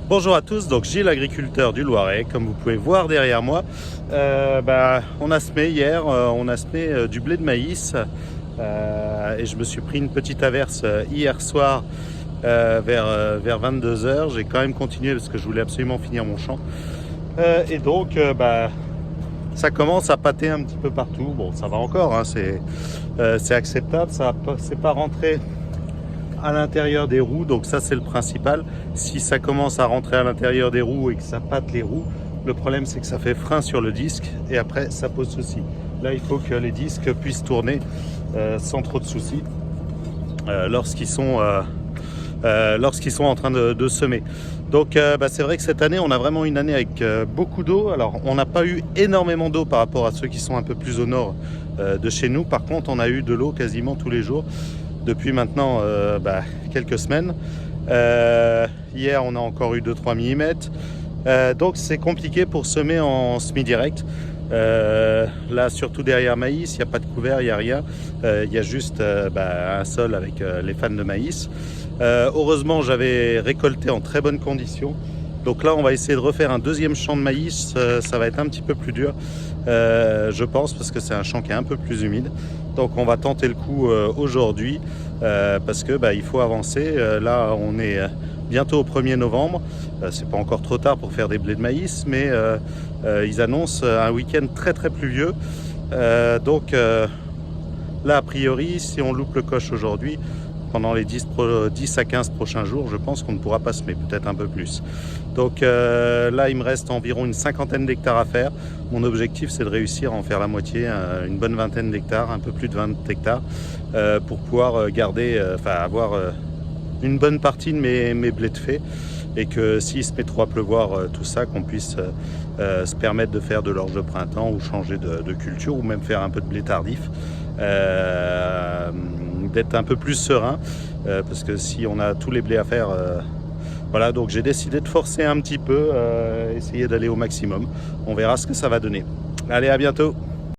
Bonjour à tous, donc Gilles, agriculteur du Loiret, comme vous pouvez voir derrière moi. On a semé hier, on a semé du blé de maïs et je me suis pris une petite averse hier soir vers 22 h. J'ai quand même continué parce que je voulais absolument finir mon champ. Ça commence à pâter un petit peu partout. Bon, ça va encore, hein, c'est acceptable, c'est pas rentré à l'intérieur des roues, donc ça c'est le principal. Si ça commence à rentrer à l'intérieur des roues et que ça pâte les roues, le problème c'est que ça fait frein sur le disque et après ça pose souci. Là il faut que les disques puissent tourner sans trop de soucis lorsqu'ils sont en train de semer. Donc c'est vrai que cette année on a vraiment une année avec beaucoup d'eau. Alors on n'a pas eu énormément d'eau par rapport à ceux qui sont un peu plus au nord de chez nous. Par contre on a eu de l'eau quasiment tous les jours depuis maintenant quelques semaines. Hier on a encore eu 2-3 mm. Donc c'est compliqué pour semer en semi-direct. Là surtout derrière maïs, il n'y a pas de couvert, il n'y a rien. Il y a juste un sol avec les fans de maïs. Heureusement j'avais récolté en très bonnes conditions. Donc là on va essayer de refaire un deuxième champ de maïs. Ça va être un petit peu plus dur je pense, parce que c'est un champ qui est un peu plus humide. Donc on va tenter le coup aujourd'hui parce que il faut avancer. Là on est bientôt au 1er novembre. C'est pas encore trop tard pour faire des blés de maïs, mais ils annoncent un week-end très très pluvieux. Là a priori si on loupe le coche aujourd'hui, pendant les 10 à 15 prochains jours, je pense qu'on ne pourra pas semer, peut-être un peu plus. Donc là, il me reste environ une 50aine d'hectares à faire. Mon objectif, c'est de réussir à en faire la moitié, une bonne 20aine d'hectares, un peu plus de 20 hectares, pour pouvoir avoir une bonne partie de mes blés de fait. Et que s'il se met trop à pleuvoir, tout ça, qu'on puisse se permettre de faire de l'orge de printemps ou changer de culture, ou même faire un peu de blé tardif. D'être un peu plus serein parce que si on a tous les blés à faire voilà, donc j'ai décidé de forcer un petit peu, essayer d'aller au maximum. On verra ce que ça va donner. Allez, à bientôt.